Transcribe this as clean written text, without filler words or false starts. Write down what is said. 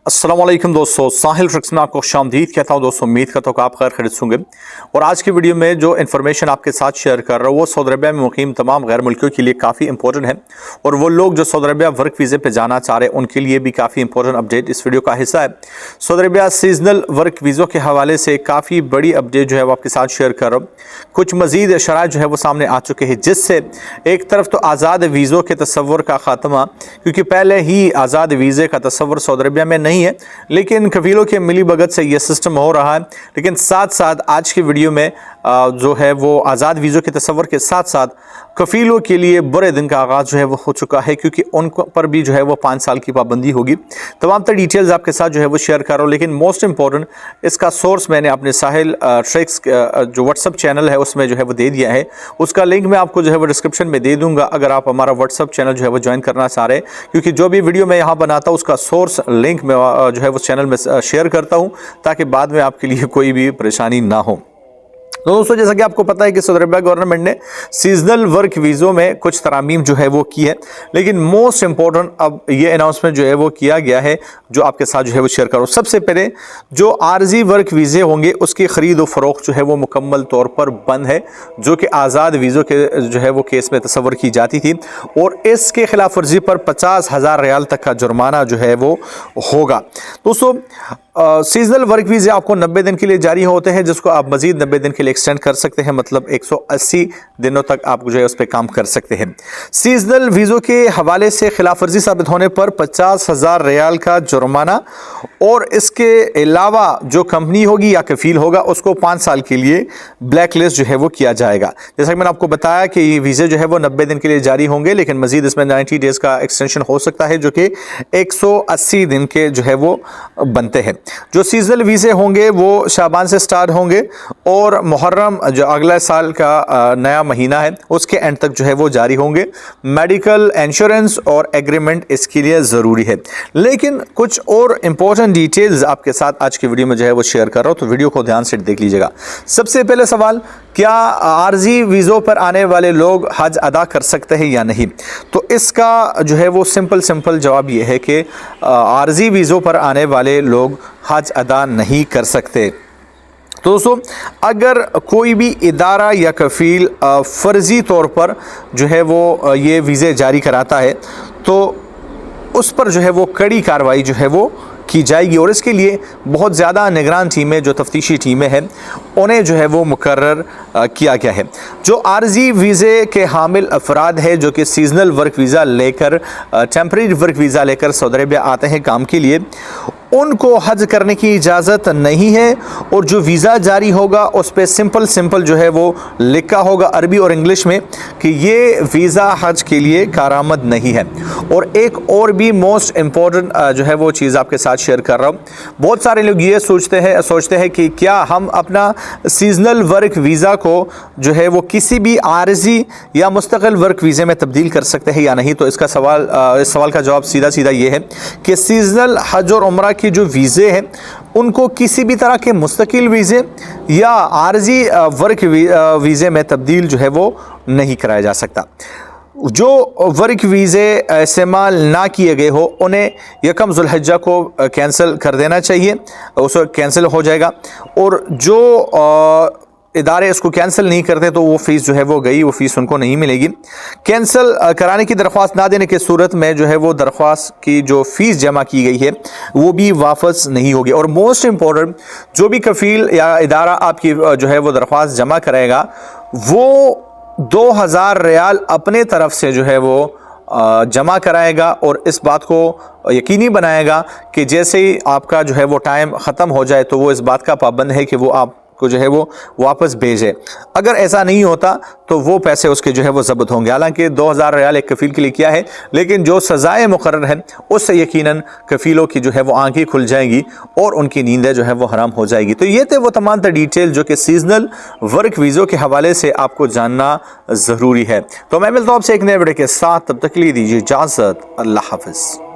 अस्सलाम वालेकुम दोस्तों, साहिल ट्रिक्स में आपको खुशामदीद कहता हूँ। दोस्तों उम्मीद करता हूँ कि आप खैर खैरियत होंगे। और आज की वीडियो में जो इन्फॉर्मेशन आपके साथ शेयर कर रहा हूँ वो सऊदी अरबिया में मुकीम तमाम गैर मुल्कियों के लिए काफ़ी इंपॉर्टेंट है, और वो लोग जो सऊदी अरबिया वर्क वीज़े पे जाना चाह रहे हैं उनके लिए भी काफ़ी इंपॉर्टेंट अपडेट इस वीडियो का हिस्सा है। सऊदी अरबिया सीजनल वर्क वीज़ों के हवाले से काफ़ी बड़ी अपडेट जो है वो आपके साथ शेयर कर रहा हूँ। कुछ मज़ीद शराइत जो है वो सामने आ चुके हैं, जिससे एक तरफ तो आज़ाद वीज़ों के तस्वर का ख़ात्मा, क्योंकि पहले ही आज़ाद वीज़े का तस्वर सऊदी अरबिया में नहीं है, लेकिन कफीलों के मिली भगत से ये सिस्टम हो रहा है। लेकिन साथ साथ आज की वीडियो में जो है वो आज़ाद वीज़ों के तस्वर के साथ साथ कफीलों के लिए बुरे दिन का आगाज़ जो है वो हो चुका है, क्योंकि उन पर भी जो है वो 5 साल की पाबंदी होगी। तमाम तर डिटेल्स आपके साथ जो है वो शेयर कर रहा हूँ, लेकिन मोस्ट इंपॉर्टेंट इसका सोर्स मैंने अपने साहिल ट्रिक्स जो व्हाट्सअप चैनल है उसमें जो है वो दे दिया है। उसका लिंक मैं आपको जो है वो डिस्क्रिप्शन में दे दूंगा, अगर आप हमारा व्हाट्सअप चैनल जो है वो ज्वाइन करना चाह रहे हैं, क्योंकि जो भी वीडियो मैं यहाँ बनाता हूँ उसका सोर्स लिंक में जो है वो चैनल में शेयर करता हूँ, ताकि बाद में आपके लिए कोई भी परेशानी ना हो। तो दोस्तों जैसा कि आपको पता है कि सऊदी अरबिया गवर्नमेंट ने सीजनल वर्क वीज़ों में कुछ तरामीम जो है वो की है, लेकिन मोस्ट इंपॉर्टेंट अब ये अनाउंसमेंट जो है वो किया गया है जो आपके साथ जो है वो शेयर करो। सबसे पहले जो आर्जी वर्क वीज़े होंगे उसकी ख़रीद व फ़रोख्त जो है वो मुकम्मल तौर पर बंद है, जो कि आज़ाद वीज़ों के जो है वो केस में तस्वर की जाती थी, और इसके खिलाफ वर्जी पर 50,000 रियाल तक का जुर्माना जो है वो होगा। दोस्तों सीजनल वर्क वीज़े आपको 90 दिन के लिए जारी होते हैं, जिसको आप मज़ीद 90 दिन के लिए एक्सटेंड कर सकते हैं, मतलब 180 दिनों तक आप जो है उस पर काम कर सकते हैं। सीजनल वीज़ों के हवाले से खिलाफ वर्जी साबित होने पर 50,000 रियाल का जुर्माना, और इसके अलावा जो कंपनी होगी या कफील होगा उसको 5 साल के लिए ब्लैक लिस्ट जो है वो किया जाएगा। जैसा कि मैंने आपको बताया कि ये वीज़े जो है वो 90 दिन के लिए जारी होंगे, लेकिन मज़ीद इसमें 90 डेज़ का एक्सटेंशन हो सकता है, जो कि 180 दिन के जो है वो बनते हैं। जो सीजनल वीज़े होंगे वो शाबान से स्टार्ट होंगे, और मुहर्रम जो अगला साल का नया महीना है उसके एंड तक जो है वो जारी होंगे। मेडिकल इंश्योरेंस और एग्रीमेंट इसके लिए ज़रूरी है। लेकिन कुछ और इम्पोर्टेंट डिटेल्स आपके साथ आज की वीडियो में जो है वो शेयर कर रहा हूँ, तो वीडियो को ध्यान से देख लीजिएगा। सबसे पहले सवाल, क्या आर्जी वीज़ों पर आने वाले लोग हज अदा कर सकते हैं या नहीं? तो इसका जो है वो सिंपल जवाब ये है कि आर्जी वीज़ों पर आने वाले लोग हज अदा नहीं कर सकते। तो दोस्तों अगर कोई भी इदारा या कफील फ़र्ज़ी तौर पर जो है वो ये वीज़े जारी कराता है, तो उस पर जो है वो कड़ी कार्रवाई जो है वो की जाएगी, और इसके लिए बहुत ज़्यादा निगरान टीमें जो तफ्तीशी टीमें हैं उन्हें जो है वो मुकर्रर किया गया है। जो आर्जी वीज़े के हामिल अफराद हैं जो कि सीजनल वर्क वीज़ा लेकर टेम्परेरी वर्क वीज़ा लेकर सऊदी अरबिया आते हैं काम के लिए, उनको हज करने की इजाज़त नहीं है, और जो वीज़ा जारी होगा उस पर सिंपल जो है वो लिखा होगा अरबी और इंग्लिश में कि ये वीज़ा हज के लिए कारामद नहीं है। और एक और भी मोस्ट इम्पॉर्टेंट जो है वो चीज़ आपके साथ शेयर कर रहा हूँ। बहुत सारे लोग ये सोचते हैं कि क्या हम अपना सीजनल वर्क वीज़ा को जो है वो किसी भी आर्जी या मुस्तकिल वर्क वीज़े में तब्दील कर सकते हैं या नहीं? तो इसका इस सवाल का जवाब सीधा ये है कि सीजनल हज और उम्रा के जो वीज़े हैं उनको किसी भी तरह के मुस्तकिल वीज़े या आर्जी वर्क वीज़े में तब्दील जो है वो नहीं कराया जा सकता। जो वर्क वीज़े इस्तेमाल ना किए गए हो उन्हें यकम ज़ुल्हिज्जा को कैंसिल कर देना चाहिए, उसको कैंसिल हो जाएगा। और जो इदारे इसको कैंसिल नहीं करते तो वो फ़ीस जो है वो गई, वो फ़ीस उनको नहीं मिलेगी। कैंसिल कराने की दरख्वास्त ना देने की सूरत में जो है वो दरख्वास्त की जो फ़ीस जमा की गई है वो भी वापस नहीं होगी। और मोस्ट इम्पॉर्टेंट, जो भी कफील या इदारा आपकी जो है वो दरख्वास्त जमा कराएगा वो 2,000 रियाल अपने तरफ से जो है वो जमा कराएगा, और इस बात को यकीनी बनाएगा कि जैसे ही आपका जो है वो टाइम ख़त्म हो जाए तो वो इस बात का पाबंद है कि वो आपको जो है वो वापस भेजे। अगर ऐसा नहीं होता तो वो पैसे उसके जो है वो ज़ब्त होंगे। हालांकि 2,000 रियाल एक कफ़ील के लिए किया है, लेकिन जो सज़ाएँ मुकर्रर हैं उससे यकीनन कफ़ीलों की जो है वो आंखें खुल जाएंगी और उनकी नींदें जो है वो हराम हो जाएगी। तो ये थे वो तमाम डिटेल जो कि सीजनल वर्क वीज़ों के हवाले से आपको जानना ज़रूरी है। तो मैं मिलता हूँ आपसे एक नए वीडियो के साथ, तब तक के लिए दीजिए इजाज़त। अल्लाह हाफ़िज़।